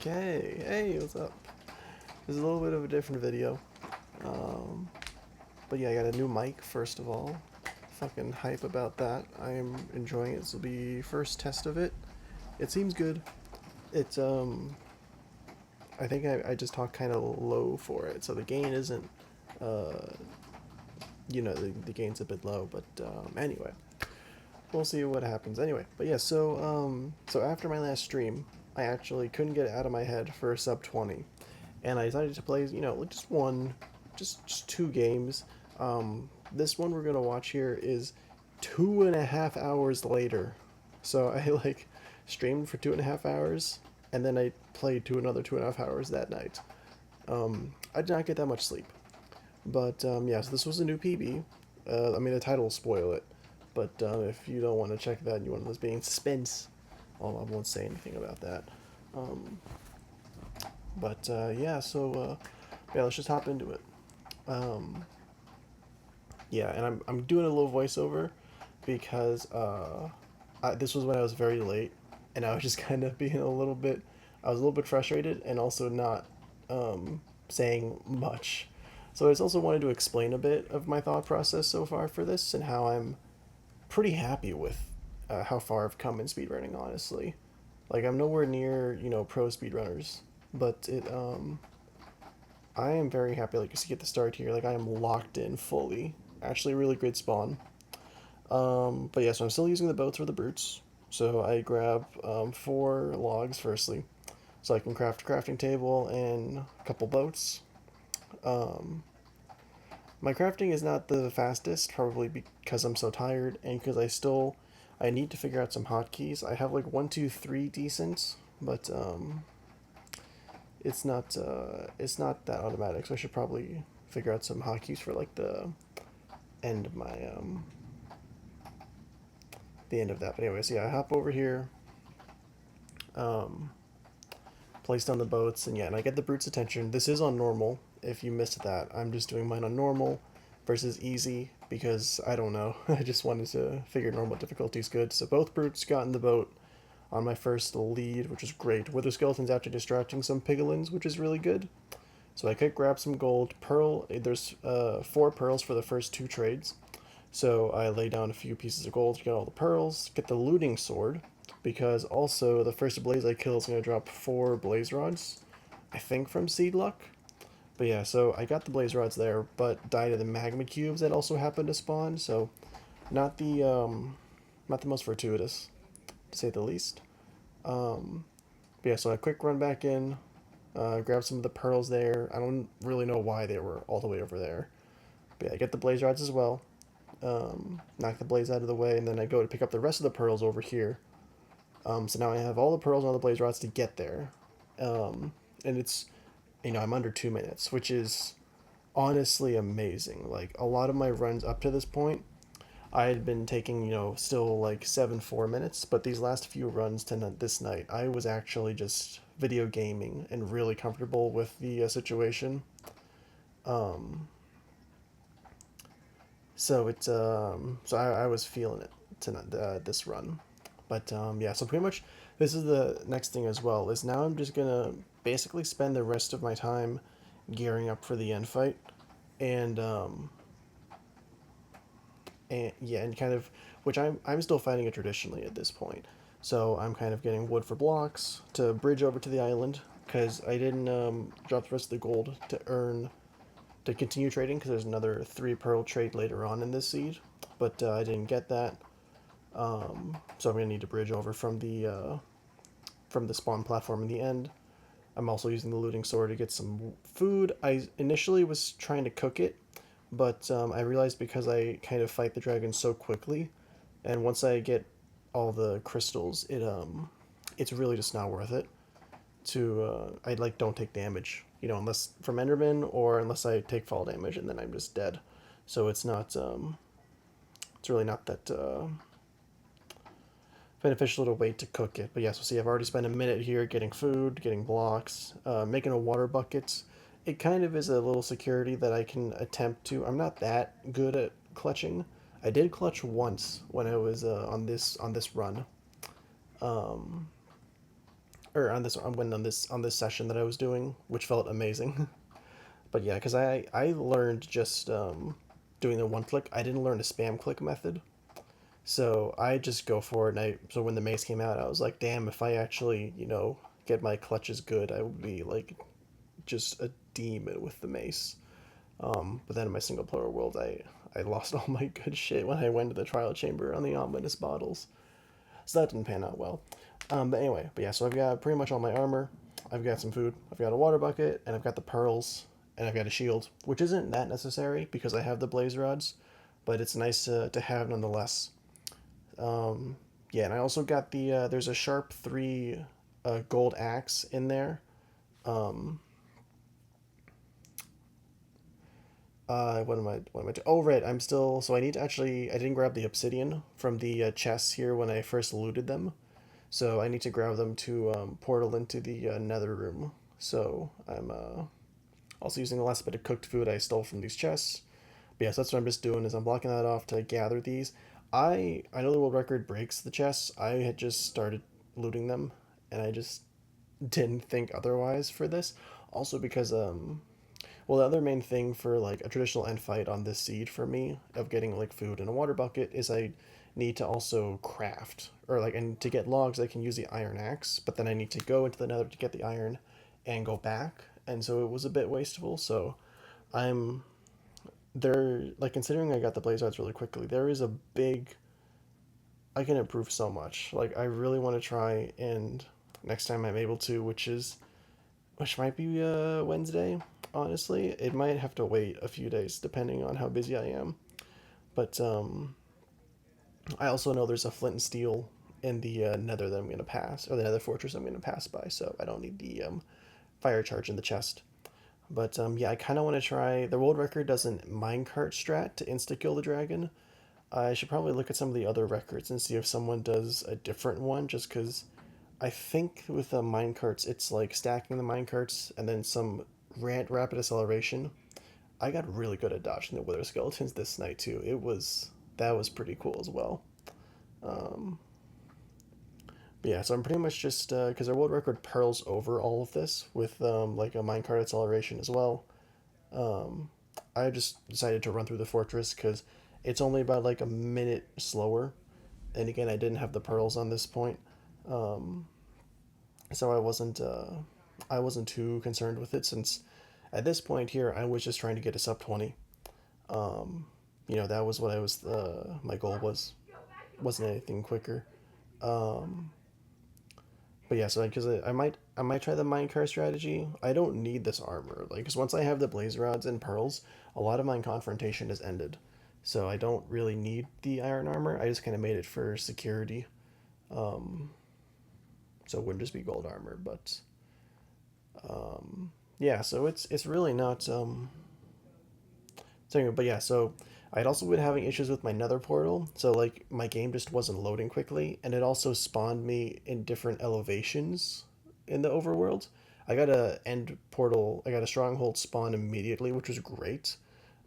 Okay, hey, what's up? This is a little bit of a different video. Um, but yeah, I got a new mic, first of all. Fucking hype about that. I am enjoying it. This will be first test of it. It seems good. It's, I think I just talk kind of low for it, so the gain isn't, uh, the gain's a bit low, but, anyway. We'll see what happens. Anyway, but yeah, so after my last stream, I actually couldn't get it out of my head for a sub 20. And I decided to play, just just two games. This one we're gonna watch here is 2.5 hours later. So I like streamed for 2.5 hours, and then I played another 2.5 hours that night. I did not get that much sleep, but yeah. So this was a new PB. I mean, the title will spoil it, but if you don't want to check that, and you want this being in suspense, I won't say anything about that. Um, but yeah, yeah, let's just hop into it. Um, yeah, and I'm doing a little voiceover because this was when I was very late, and I was just kind of being a little bit, I was a little bit frustrated, and also not saying much. So I just also wanted to explain a bit of my thought process so far for this, and how I'm pretty happy with how far I've come in speedrunning, honestly. Like, I'm nowhere near, pro speedrunners, but I am very happy. Like, you see at the start here, like, I am locked in fully. Actually, really great spawn. But yeah, so I'm still using the boats for the brutes. So I grab 4 logs firstly, so I can craft a crafting table and a couple boats. Um, my crafting is not the fastest, probably because I'm so tired, and because I need to figure out some hotkeys. I have like 1, 2, 3 decent, but it's not that automatic. So I should probably figure out some hotkeys for like end of my the end of that. But anyways, yeah, I hop over here, um, place down the boats, and yeah, and I get the brute's attention. This is on normal. If you missed that, I'm just doing mine on normal versus easy because I don't know. I just wanted to figure normal difficulty is good. So both brutes got in the boat on my first lead, which is great. Wither skeletons after distracting some piglins, which is really good. So I could grab some gold. Pearl, there's 4 pearls for the first 2 trades. So I lay down a few pieces of gold to get all the pearls, get the looting sword, because also the first blaze I kill is going to drop 4 blaze rods, I think from seed luck. But yeah, so I got the blaze rods there, but died of the magma cubes that also happened to spawn, so not the not the most fortuitous, to say the least. But yeah, so I quick run back in, grab some of the pearls there. I don't really know why they were all the way over there. But yeah, I get the blaze rods as well. Knock the blaze out of the way, and then I go to pick up the rest of the pearls over here. So now I have all the pearls and all the blaze rods to get there. And it's, I'm under 2 minutes, which is honestly amazing. Like, a lot of my runs up to this point, I had been taking, still like 7 4 minutes, but these last few runs this night, I was actually just video gaming and really comfortable with the situation. Um, so I was feeling it tonight, this run, but yeah. So pretty much, this is the next thing as well. Is now I'm just gonna basically spend the rest of my time gearing up for the end fight, and and yeah, and kind of, which I'm still fighting it traditionally at this point. So I'm kind of getting wood for blocks to bridge over to the island because I didn't drop the rest of the gold to continue trading because there's another 3 pearl trade later on in this seed, but I didn't get that. So I'm gonna need to bridge over from the spawn platform in the end. I'm also using the looting sword to get some food. I initially was trying to cook it, but I realized because I kind of fight the dragon so quickly, and once I get all the crystals, it's really just not worth it. I like don't take damage, unless from Enderman or unless I take fall damage, and then I'm just dead. So it's really not that beneficial to wait to cook it. But yeah, so see, I've already spent a minute here getting food, getting blocks, making a water bucket. It kind of is a little security that I can attempt to. I'm not that good at clutching. I did clutch once when I was on this run, um, or on this, on this session that I was doing, which felt amazing. But yeah, because I learned just doing the one click. I didn't learn the spam click method, so I just go for it. And so when the mace came out, I was like, damn, if I actually get my clutches good, I would be like just a demon with the mace. But then in my single player world, I lost all my good shit when I went to the trial chamber on the ominous bottles. So that didn't pan out well. But anyway, but yeah, so I've got pretty much all my armor. I've got some food. I've got a water bucket, and I've got the pearls, and I've got a shield, which isn't that necessary because I have the blaze rods, but it's nice to have nonetheless. Yeah, and I also got there's a sharp 3 gold axe in there. Um, what am I doing? Oh, right, I'm still, so I need to actually, I didn't grab the obsidian from the chests here when I first looted them. So I need to grab them to portal into the nether room. So I'm also using the last bit of cooked food I stole from these chests. But yes, that's what I'm just doing is I'm blocking that off to gather these. I know the world record breaks the chests. I had just started looting them, and I just didn't think otherwise for this. Also because well, the other main thing for like a traditional end fight on this seed for me of getting like food in a water bucket is I need to also craft, or like, and to get logs I can use the iron axe, but then I need to go into the nether to get the iron and go back, and so it was a bit wasteful. So I'm there, like, considering I got the blaze rods really quickly, there is a big, I can improve so much. Like, I really want to try, and next time I'm able to, which might be Wednesday. Honestly, it might have to wait a few days depending on how busy I am. But I also know there's a flint and steel in the nether that I'm going to pass, or the nether fortress I'm going to pass by, so I don't need the fire charge in the chest. But yeah, I kind of want to try. The world record doesn't minecart strat to insta kill the dragon. I should probably look at some of the other records and see if someone does a different one, just because I think with the minecarts, it's like stacking the minecarts and then some rapid acceleration. I got really good at dodging the wither skeletons this night too. That was pretty cool as well. Um, but yeah, so I'm pretty much just because our world record pearls over all of this with like a minecart acceleration as well. Um, I just decided to run through the fortress because it's only about like a minute slower. And again, I didn't have the pearls on this point. Um, so I wasn't too concerned with it since at this point here I was just trying to get a sub 20. Um, that was what I was my goal was. Wasn't anything quicker. Um, but yeah, so because I might try the minecart strategy. I don't need this armor, like, because once I have the blaze rods and pearls, a lot of my confrontation is ended. So I don't really need the iron armor. I just kind of made it for security. Um, so it wouldn't just be gold armor, but yeah. So it's really not so anyway, but yeah, so I'd also been having issues with my nether portal. So like my game just wasn't loading quickly, and it also spawned me in different elevations in the overworld. I got a end portal, I got a stronghold spawn immediately, which was great.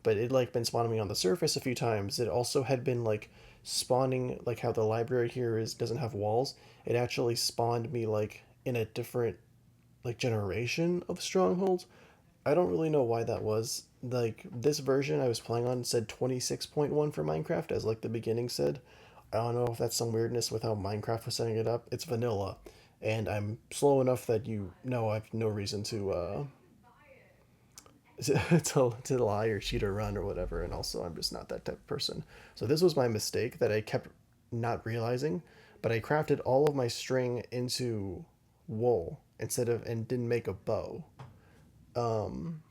But it like been spawning me on the surface a few times. It also had been like spawning, like how the library here is doesn't have walls. It actually spawned me like in a different like generation of strongholds. I don't really know why that was. Like this version I was playing on said 26.1 for Minecraft, as like the beginning said. I don't know if that's some weirdness with how Minecraft was setting it up. It's vanilla, and I'm slow enough that you know I have no reason to to lie or cheat or run or whatever. And also I'm just not that type of person. So this was my mistake that I kept not realizing, but I crafted all of my string into wool instead of, and didn't make a bow. Um,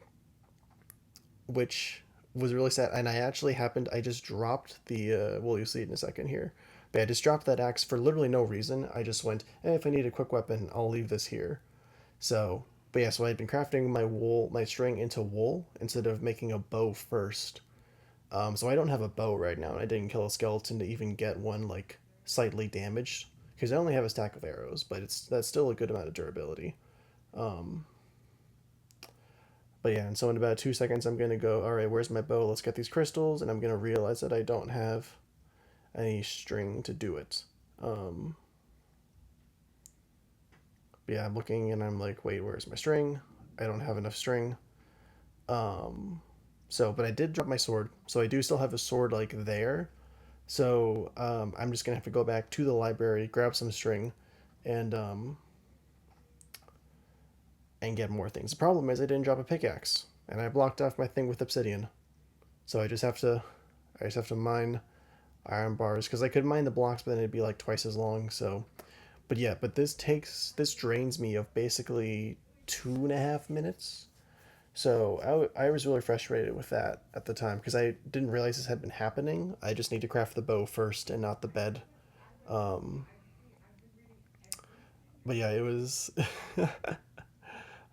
which was really sad. And I just dropped the, well, you'll see it in a second here. But I just dropped that axe for literally no reason. I just went, if I need a quick weapon, I'll leave this here. So, but yeah, so I had been crafting my string into wool instead of making a bow first. So I don't have a bow right now, and I didn't kill a skeleton to even get one, like, slightly damaged. Because I only have a stack of arrows, but that's still a good amount of durability. Um, But yeah, and so in about 2 seconds, I'm gonna go. All right, where's my bow? Let's get these crystals, and I'm gonna realize that I don't have any string to do it. Um, yeah, I'm looking and I'm like, wait, where's my string? I don't have enough string. Um, so, but I did drop my sword, so I do still have a sword like there. So I'm just gonna have to go back to the library, grab some string, and and get more things. The problem is I didn't drop a pickaxe, and I blocked off my thing with obsidian. So I just have to mine iron bars because I could mine the blocks, but then it'd be like twice as long. So, but yeah, but this drains me of basically 2.5 minutes. So I was really frustrated with that at the time because I didn't realize this had been happening. I just need to craft the bow first and not the bed. Um, but yeah, it was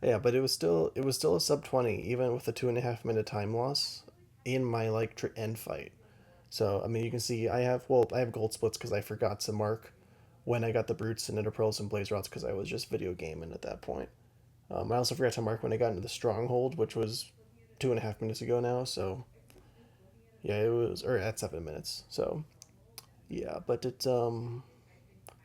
yeah, but it was still a sub 20 even with the 2.5 minute time loss in my like end fight. So I mean, you can see I have gold splits because I forgot to mark when I got the brutes and ender pearls and blaze rods because I was just video gaming at that point. I also forgot to mark when I got into the stronghold, which was 2.5 minutes ago now. So yeah, it was or at 7 minutes. So yeah, but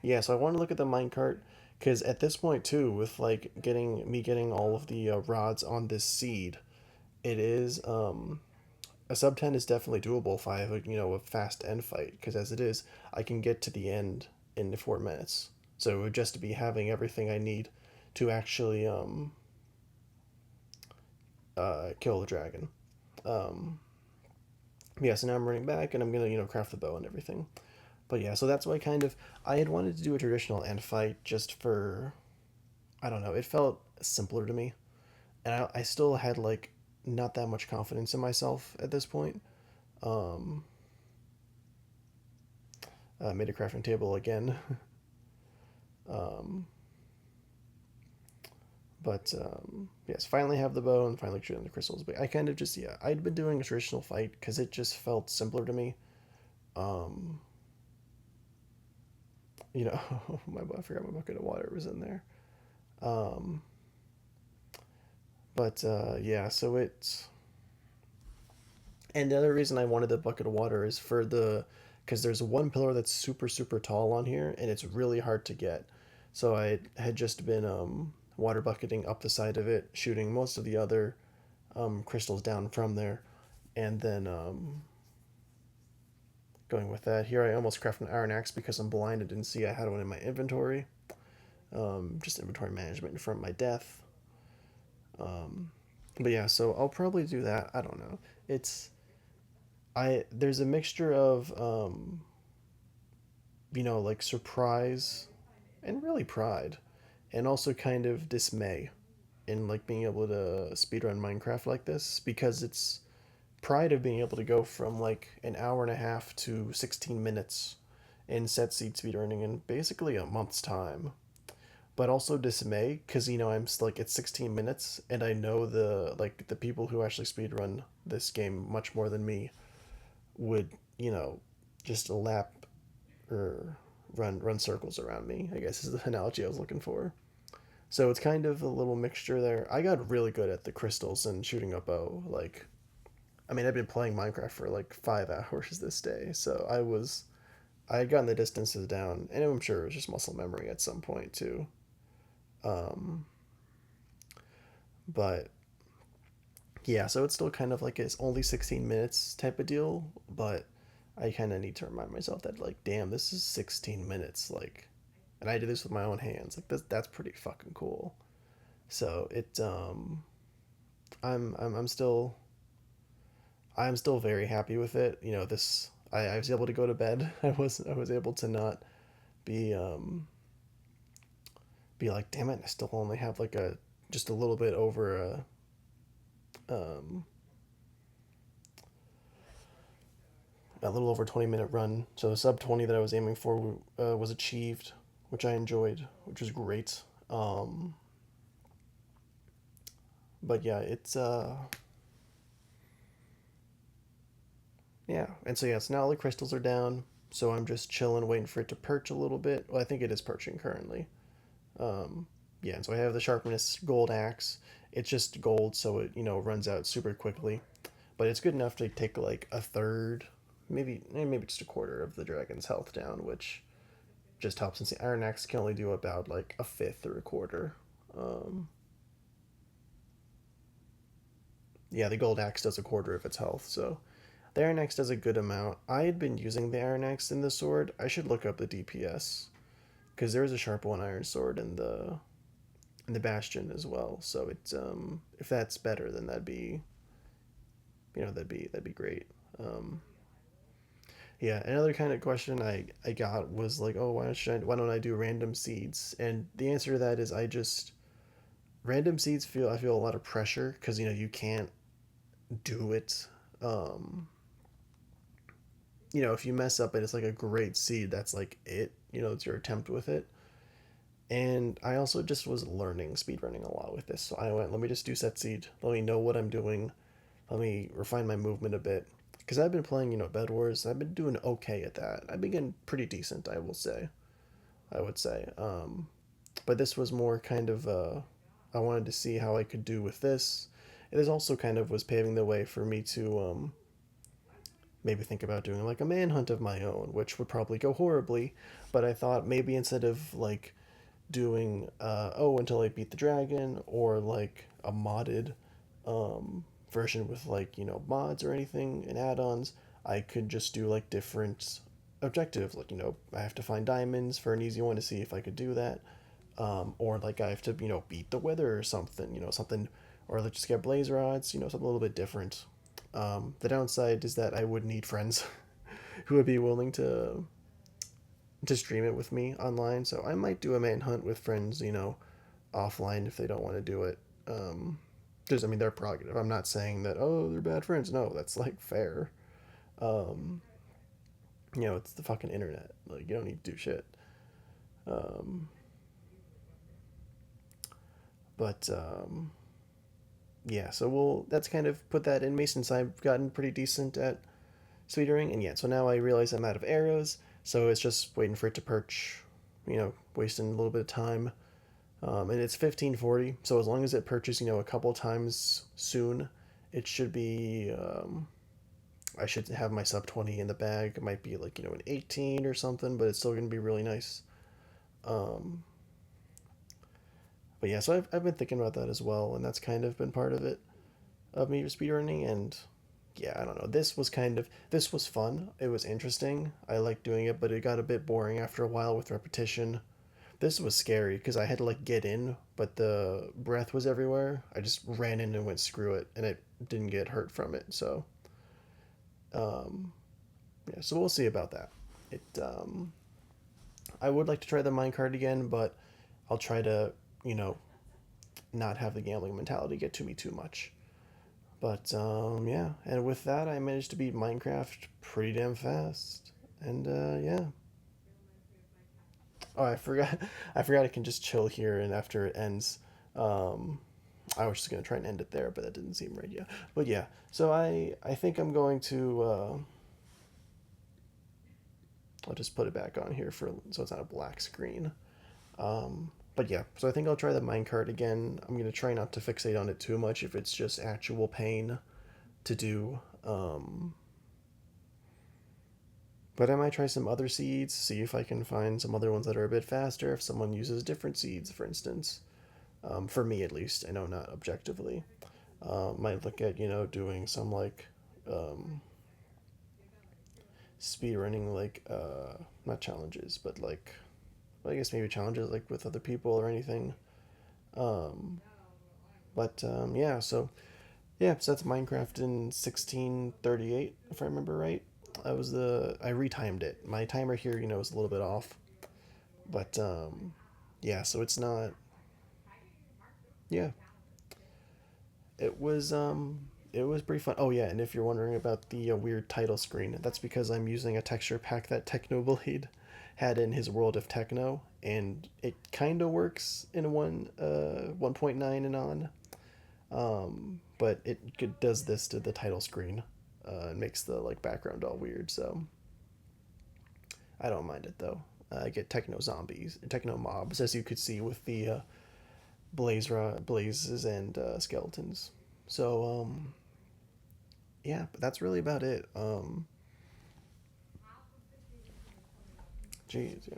yeah. So I want to look at the minecart because at this point too, with like getting all of the rods on this seed, it is a sub 10 is definitely doable if I have a fast end fight because as it is I can get to the end in 4 minutes, so it would just be having everything I need to actually kill the dragon. um, yeah, so now I'm running back and I'm gonna craft the bow and everything. But yeah, so that's why I had wanted to do a traditional end fight just for, I don't know, it felt simpler to me, and I still had like not that much confidence in myself at this point. um, Made a crafting table again. um, but yes, finally have the bow and finally shooting the crystals. But I kind of just, yeah, I'd been doing a traditional fight because it just felt simpler to me. Um, I forgot my bucket of water was in there. Um, but yeah, so it's and the other reason I wanted the bucket of water is for the because there's one pillar that's super tall on here and it's really hard to get. So I had just been water bucketing up the side of it, shooting most of the other crystals down from there, and then going with that. Here I almost crafted an iron axe because I'm blind and didn't see I had one in my inventory. Just inventory management from my death. Um, but yeah, so I'll probably do that. I don't know. It's I there's a mixture of like surprise and really pride, and also kind of dismay in like being able to speedrun Minecraft like this because it's pride of being able to go from like an hour and a half to 16 minutes in set seed speedrunning in basically a month's time. But also dismay because I'm like at 16 minutes and I know the people who actually speedrun this game much more than me would just lap or run circles around me, I guess is the analogy I was looking for. So it's kind of a little mixture there. I got really good at the crystals and shooting a bow. Like, I mean, I've been playing Minecraft for like 5 hours this day, so I had gotten the distances down, and I'm sure it was just muscle memory at some point too. Um, but yeah, so it's still kind of like it's only 16 minutes type of deal, but I kind of need to remind myself that like, damn, this is 16 minutes, like, and I did this with my own hands. Like that's pretty fucking cool. So I'm still very happy with it. This I was able to go to bed. I was able to not be be like, damn it, I still only have like a just a little bit over a little over 20-minute run. So the sub 20 that I was aiming for was achieved, which I enjoyed, which was great. But yeah, it's yeah, and so yeah, so now all the crystals are down. So I'm just chilling, waiting for it to perch a little bit. Well, I think it is perching currently. Um, yeah, and so I have the sharpness gold axe. It's just gold, so it runs out super quickly, but it's good enough to take like a third, maybe just a quarter of the dragon's health down, which just helps since the Iron Axe can only do about like a fifth or a quarter. Um, yeah, the Gold Axe does a quarter of its health, so the Iron Axe does a good amount. I had been using the Iron Axe in the sword. I should look up the DPS because there is a sharp one iron sword in the Bastion as well. So it's if that's better, then that'd be great. Um, yeah, another kind of question I got was like, oh, why don't I do random seeds? And the answer to that is I just random seeds I feel a lot of pressure because you can't do it. Um, if you mess up and it's like a great seed, that's like it. It's your attempt with it. And I also just was learning speedrunning a lot with this. So I went, let me just do set seed. Let me know what I'm doing. Let me refine my movement a bit. Because I've been playing, Bed Wars. I've been doing okay at that. I've been getting pretty decent, I will say. I would say. But this was more kind of, I wanted to see how I could do with this. It is also kind of was paving the way for me to maybe think about doing like a manhunt of my own, which would probably go horribly. But I thought maybe instead of like doing until I beat the dragon or like a modded version with like mods or anything and add-ons, I could just do like different objectives. Like I have to find diamonds for an easy one to see if I could do that, or like I have to beat the weather or something. Something, or like just get blaze rods. Something a little bit different. The downside is that I would need friends who would be willing to stream it with me online. So I might do a manhunt with friends, offline if they don't want to do it. Because I mean they're prerogative. I'm not saying that they're bad friends. No, that's like fair. Um, it's the fucking internet. Like you don't need to do shit. Um, but yeah, so we'll that's kind of put that in me since I've gotten pretty decent at speedrunning, and yeah, so now I realize I'm out of arrows, so it's just waiting for it to perch, wasting a little bit of time. And it's 1540, so as long as it perches, a couple times soon, it should be. I should have my sub 20 in the bag. It might be like an 18 or something, but it's still gonna be really nice. Um, but yeah, so I've been thinking about that as well, and that's kind of been part of it of me speedrunning. And yeah, I don't know. This was fun. It was interesting. I liked doing it, but it got a bit boring after a while with repetition. This was scary because I had to like get in, but the breath was everywhere. I just ran in and went screw it, and it didn't get hurt from it. So, um, yeah. So we'll see about that. It. I would like to try the minecart again, but I'll try to you know not have the gambling mentality get to me too much. But yeah, and with that, I managed to beat Minecraft pretty damn fast. And yeah. Oh, I forgot. I forgot I can just chill here, and after it ends, um, I was just gonna try and end it there, but that didn't seem right. Yeah, but yeah. So I think I'm going to. I'll just put it back on here for so it's not a black screen. But yeah, so I think I'll try the minecart again. I'm gonna try not to fixate on it too much if it's just actual pain to do. But I might try some other seeds, see if I can find some other ones that are a bit faster. If someone uses different seeds, for instance, for me at least, I know not objectively. Might look at doing some like um, speed running like not challenges, but like well, I guess maybe challenges like with other people or anything. Um, but yeah, so that's Minecraft in 1638 if I remember right. I retimed it. My timer here, is a little bit off, but yeah, so it's not. Yeah, it was it was pretty fun. Oh yeah, and if you're wondering about the weird title screen, that's because I'm using a texture pack that Technoblade had in his World of Techno, and it kind of works in 1.9 and on. But it does this to the title screen. And makes the like background all weird. So I don't mind it though. I get techno zombies, techno mobs, as you could see with the blazes and skeletons. So yeah, but that's really about it. Jeez, yeah.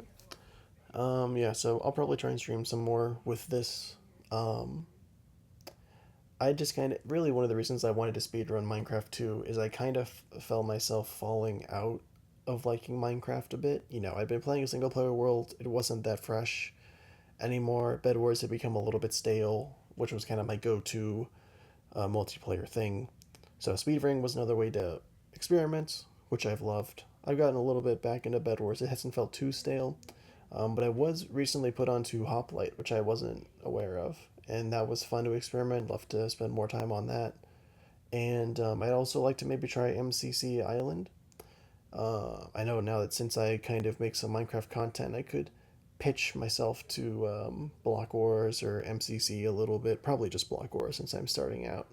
Yeah, so I'll probably try and stream some more with this. Um, I just kind of really one of the reasons I wanted to speedrun Minecraft 2 is I kind of felt myself falling out of liking Minecraft a bit. You know, I'd been playing a single player world, it wasn't that fresh anymore. Bed Wars had become a little bit stale, which was kind of my go to multiplayer thing. So speedrunning was another way to experiment, which I've loved. I've gotten a little bit back into Bed Wars. It hasn't felt too stale, but I was recently put onto Hoplite, which I wasn't aware of, and that was fun to experiment. Love to spend more time on that. And I'd also like to maybe try MCC Island. I know now that since I kind of make some Minecraft content, I could pitch myself to Block Wars or MCC a little bit. Probably just Block Wars since I'm starting out.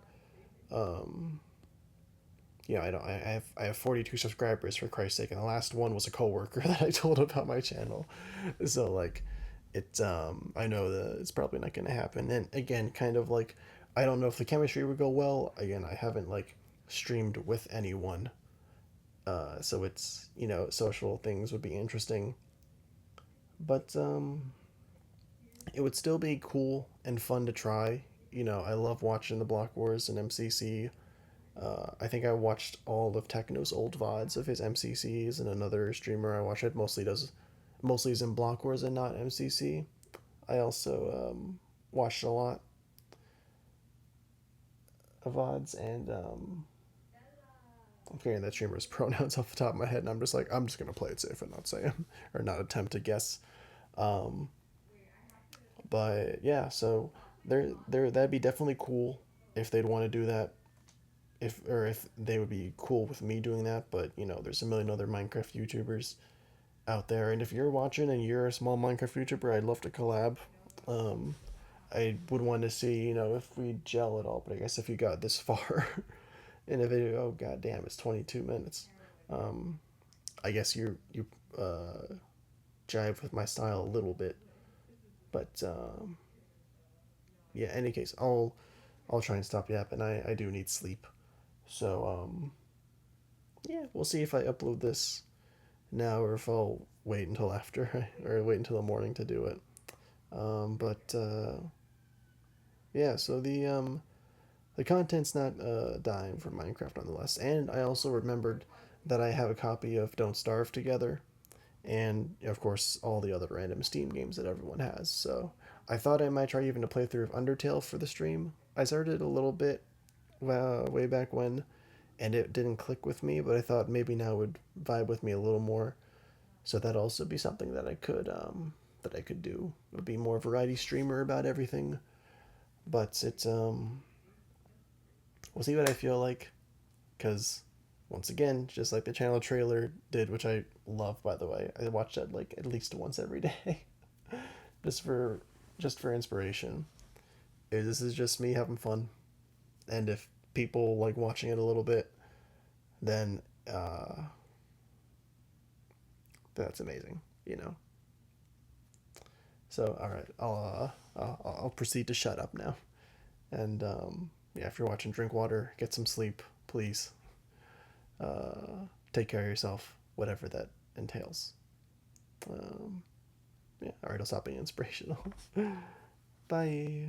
Um, yeah, I don't. I have 42 subscribers for Christ's sake, and the last one was a coworker that I told about my channel. So like, I know that it's probably not going to happen. And again, kind of like, I don't know if the chemistry would go well. Again, I haven't like streamed with anyone, so it's social things would be interesting, but it would still be cool and fun to try. I love watching the Block Wars and MCC. I think I watched all of Techno's old VODs of his MCCs, and another streamer I watch it mostly is in Block Wars and not MCC. I also watched a lot of VODs, and I'm forgetting that streamer's pronouns off the top of my head, and I'm just like, I'm just gonna play it safe and not say them or not attempt to guess. Um, but yeah, so there that'd be definitely cool if they'd want to do that. If they would be cool with me doing that, but there's a million other Minecraft YouTubers out there, and if you're watching and you're a small Minecraft YouTuber, I'd love to collab. Um, I would want to see, if we gel at all, but I guess if you got this far in a video, oh god damn, it's 22 minutes. Um, I guess you jive with my style a little bit, but yeah. Any case, I'll try and stop yapping. I do need sleep, so yeah. We'll see if I upload this now or if I'll wait until after or wait until the morning to do it. But yeah. So the content's not dying for Minecraft nonetheless, and I also remembered that I have a copy of Don't Starve Together, and of course all the other random Steam games that everyone has. So I thought I might try even a playthrough of Undertale for the stream. I started a little bit way back when, and it didn't click with me, but I thought maybe now it would vibe with me a little more. So that'd also be something that I could do. It would be more variety streamer about everything, but it's we'll see what I feel like, because once again, just like the channel trailer did, which I love by the way, I watch that like at least once every day, just for inspiration. This is just me having fun, and if people like watching it a little bit, then that's amazing, you know. So all right, I'll proceed to shut up now, and yeah, if you're watching, drink water, get some sleep, please. Take care of yourself, whatever that entails. Um, yeah, all right, I'll stop being inspirational. Bye.